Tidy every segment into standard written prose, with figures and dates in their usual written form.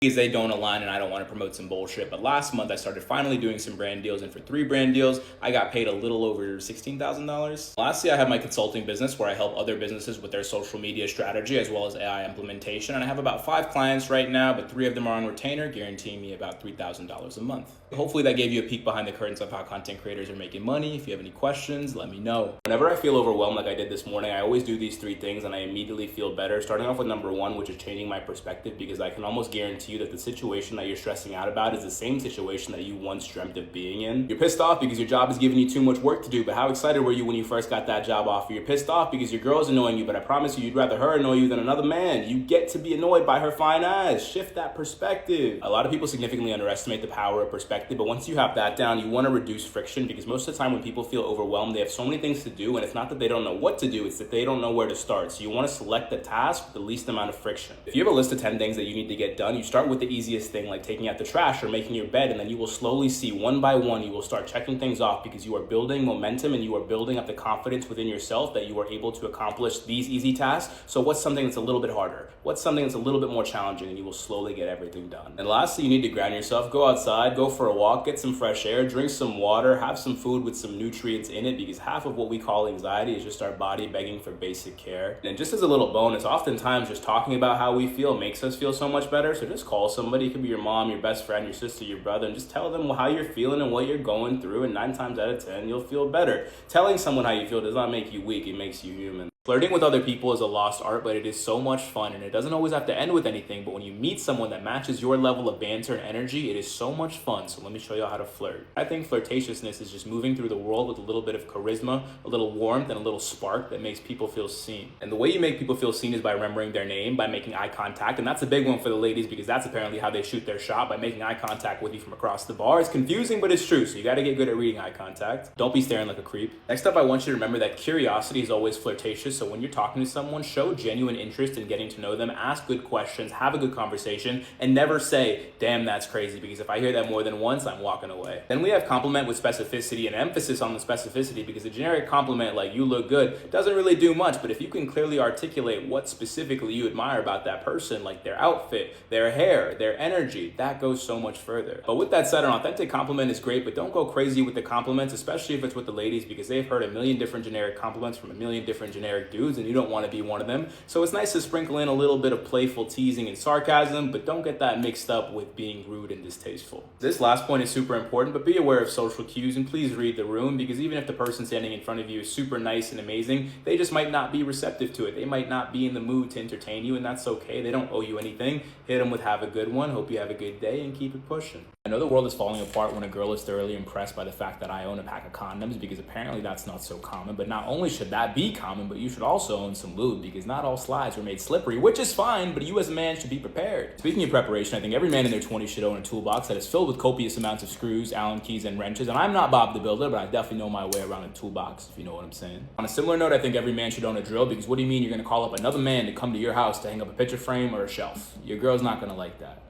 because they don't align and I don't want to promote some bullshit. But last month I started finally doing some brand deals, and for 3 brand deals, I got paid a little over $16,000. Lastly, I have my consulting business where I help other businesses with their social media strategy as well as AI implementation. And I have about 5 clients right now, but 3 of them are on retainer, guaranteeing me about $3,000 a month. Hopefully that gave you a peek behind the curtains of how content creators are making money. If you have any questions, let me know. Whenever I feel overwhelmed like I did this morning, I always do these 3 things and I immediately feel better. Starting off with number 1, which is changing my perspective, because I can almost guarantee you that the situation that you're stressing out about is the same situation that you once dreamt of being in. You're pissed off because your job is giving you too much work to do, but how excited were you when you first got that job offer? You're pissed off because your girl's annoying you, but I promise you, you'd rather her annoy you than another man. You get to be annoyed by her fine ass. Shift that perspective. A lot of people significantly underestimate the power of perspective, but once you have that down, you want to reduce friction, because most of the time when people feel overwhelmed, they have so many things to do, and it's not that they don't know what to do, it's that they don't know where to start. So you want to select the task with the least amount of friction. If you have a list of 10 things that you need to get done, you start with the easiest thing, like taking out the trash or making your bed, and then you will slowly see one by one, you will start checking things off, because you are building momentum and you are building up the confidence within yourself that you are able to accomplish these easy tasks. So what's something that's a little bit harder? What's something that's a little bit more challenging? And you will slowly get everything done. And lastly, you need to ground yourself. Go outside, go for a walk, get some fresh air, drink some water, have some food with some nutrients in it, because half of what we call anxiety is just our body begging for basic care. And just as a little bonus, oftentimes just talking about how we feel makes us feel so much better. So just call somebody. It could be your mom, your best friend, your sister, your brother, and just tell them how you're feeling and what you're going through, and 9 times out of 10 you'll feel better. Telling someone how you feel does not make you weak, it makes you human. Flirting with other people is a lost art, but it is so much fun, and it doesn't always have to end with anything. But when you meet someone that matches your level of banter and energy, it is so much fun. So let me show you how to flirt. I think flirtatiousness is just moving through the world with a little bit of charisma, a little warmth, and a little spark that makes people feel seen. And the way you make people feel seen is by remembering their name, by making eye contact. And that's a big one for the ladies, because that's apparently how they shoot their shot, by making eye contact with you from across the bar. It's confusing, but it's true. So you got to get good at reading eye contact. Don't be staring like a creep. Next up, I want you to remember that curiosity is always flirtatious. So when you're talking to someone, show genuine interest in getting to know them, ask good questions, have a good conversation, and never say, damn, that's crazy, because if I hear that more than once, I'm walking away. Then we have compliment with specificity, and emphasis on the specificity, because a generic compliment like you look good doesn't really do much, but if you can clearly articulate what specifically you admire about that person, like their outfit, their hair, their energy, that goes so much further. But with that said, an authentic compliment is great, but don't go crazy with the compliments, especially if it's with the ladies, because they've heard a million different generic compliments from a million different generic dudes, and you don't want to be one of them. So it's nice to sprinkle in a little bit of playful teasing and sarcasm, but don't get that mixed up with being rude and distasteful. This last point is super important, but be aware of social cues, and please read the room, because even if the person standing in front of you is super nice and amazing, they just might not be receptive to it. They might not be in the mood to entertain you, and that's okay. They don't owe you anything. Hit them with have a good one, hope you have a good day, and keep it pushing. I know the world is falling apart when a girl is thoroughly impressed by the fact that I own a pack of condoms, because apparently that's not so common. But not only should that be common, but you should also own some lube, because not all slides were made slippery, which is fine, but you as a man should be prepared. Speaking of preparation, I think every man in their 20s should own a toolbox that is filled with copious amounts of screws, Allen keys, and wrenches. And I'm not Bob the Builder, but I definitely know my way around a toolbox, if you know what I'm saying. On a similar note, I think every man should own a drill, because what do you mean you're going to call up another man to come to your house to hang up a picture frame or a shelf? Your girl's not going to like that.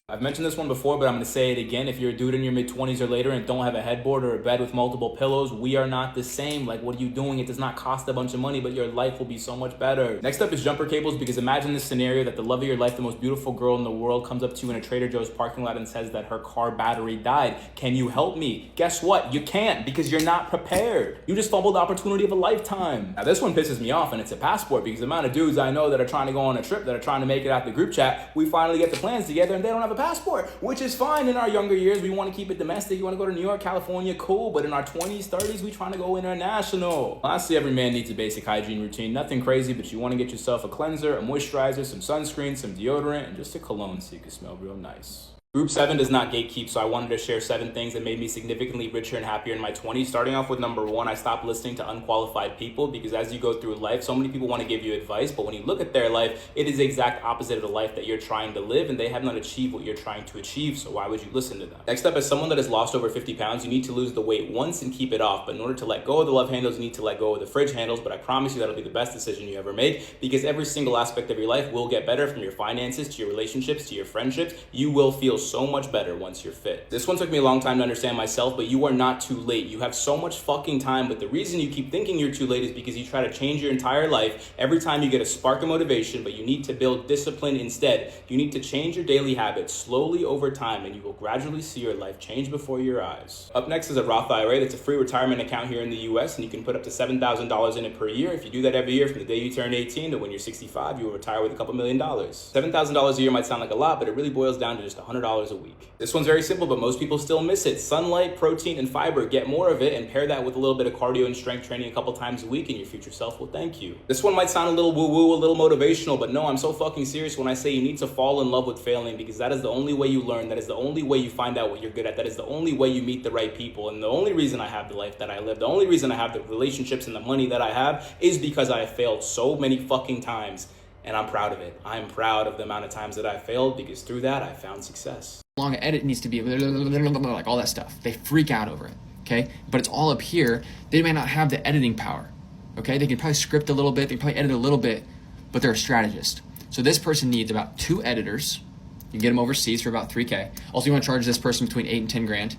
I've mentioned this one before, but I'm going to say it again. If you're a dude in your mid-20s or later and don't have a headboard or a bed with multiple pillows, we are not the same. Like, what are you doing? It does not cost a bunch of money, but your life will be so much better. Next up is jumper cables, because imagine this scenario that the love of your life, the most beautiful girl in the world, comes up to you in a Trader Joe's parking lot and says that her car battery died. Can you help me? Guess what? You can't, because you're not prepared. You just fumbled the opportunity of a lifetime. Now, this one pisses me off, and it's a passport, because the amount of dudes I know that are trying to go on a trip, that are trying to make it out the group chat, we finally get the plans together and they don't have a passport, which is fine. In our younger years, we want to keep it domestic. You want to go to New York, California, cool. But in our 20s, 30s, we trying to go international. Honestly, every man needs a basic hygiene routine. Nothing crazy, but you want to get yourself a cleanser, a moisturizer, some sunscreen, some deodorant, and just a cologne so you can smell real nice. Group 7 does not gatekeep, so I wanted to share 7 things that made me significantly richer and happier in my 20s. Starting off with number 1, I stopped listening to unqualified people, because as you go through life, so many people want to give you advice, but when you look at their life, it is the exact opposite of the life that you're trying to live, and they have not achieved what you're trying to achieve, so why would you listen to them? Next up, as someone that has lost over 50 pounds, you need to lose the weight once and keep it off, but in order to let go of the love handles, you need to let go of the fridge handles, but I promise you that'll be the best decision you ever make, because every single aspect of your life will get better, from your finances to your relationships to your friendships. You will feel so much better once you're fit. This one took me a long time to understand myself, but you are not too late. You have so much fucking time, but the reason you keep thinking you're too late is because you try to change your entire life every time you get a spark of motivation, but you need to build discipline instead. You need to change your daily habits slowly over time, and you will gradually see your life change before your eyes. Up next is a Roth IRA. That's a free retirement account here in the US, and you can put up to $7,000 in it per year. If you do that every year from the day you turn 18 to when you're 65, you will retire with a couple $1 million. $7,000 a year might sound like a lot, but it really boils down to just $100 a week. This one's very simple, but most people still miss it. Sunlight, protein, and fiber. Get more of it and pair that with a little bit of cardio and strength training a couple times a week, and your future self will thank you. This one might sound a little woo-woo, a little motivational, but no, I'm so fucking serious when I say you need to fall in love with failing, because that is the only way you learn. That is the only way you find out what you're good at. That is the only way you meet the right people. And the only reason I have the life that I live, the only reason I have the relationships and the money that I have is because I have failed so many fucking times. And I'm proud of it. I'm proud of the amount of times that I failed, because through that I found success. Long edit needs to be like all that stuff. They freak out over it, okay? But it's all up here. They may not have the editing power, okay? They can probably script a little bit, they can probably edit a little bit, but they're a strategist. So this person needs about 2 editors. You can get them overseas for about $3K. Also, you want to charge this person between $8 and $10 grand.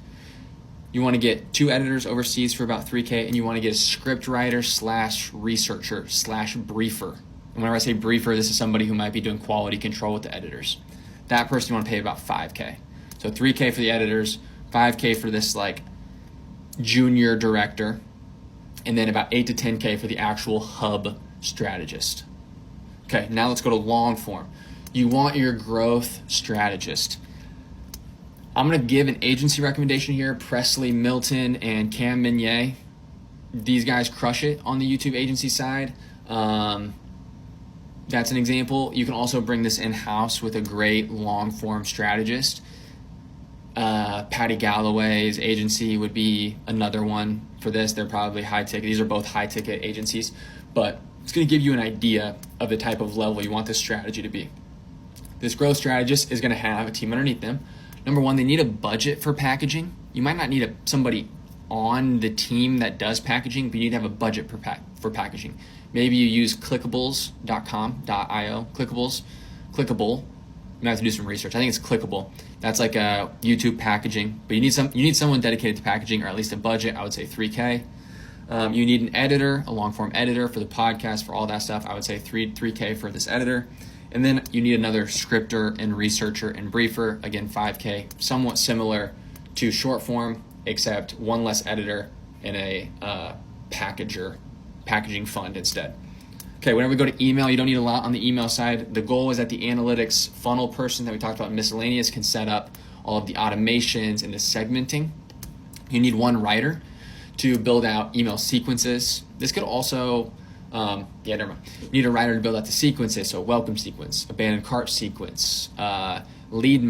You want to get 2 editors overseas for about $3K, and you want to get a script writer / researcher / briefer. And whenever I say briefer, this is somebody who might be doing quality control with the editors. That person you want to pay about $5K. So $3K for the editors, $5K for this like junior director, and then about $8 to $10K for the actual hub strategist. Okay, now let's go to long form. You want your growth strategist. I'm going to give an agency recommendation here. Presley Milton and Cam Minier. These guys crush it on the YouTube agency side. That's an example. You can also bring this in-house with a great long-form strategist. Patty Galloway's agency would be another one for this. They're probably high-ticket. These are both high-ticket agencies. But it's going to give you an idea of the type of level you want this strategy to be. This growth strategist is going to have a team underneath them. Number one, they need a budget for packaging. You might not need somebody on the team that does packaging, but you need to have a budget for packaging. Maybe you use clickables.com.io. Clickable. You might have to do some research. I think it's Clickable. That's like a YouTube packaging, but you need someone dedicated to packaging, or at least a budget. I would say $3K. You need an editor, a long form editor for the podcast, for all that stuff. I would say $3K for this editor. And then you need another scripter and researcher and briefer. Again, $5K. Somewhat similar to short form, except one less editor and a packaging fund instead. Okay, whenever we go to email, you don't need a lot on the email side. The goal is that the analytics funnel person that we talked about in miscellaneous can set up all of the automations and the segmenting. You need one writer to build out email sequences. This could also, never mind. You need a writer to build out the sequences, so welcome sequence, abandoned cart sequence, lead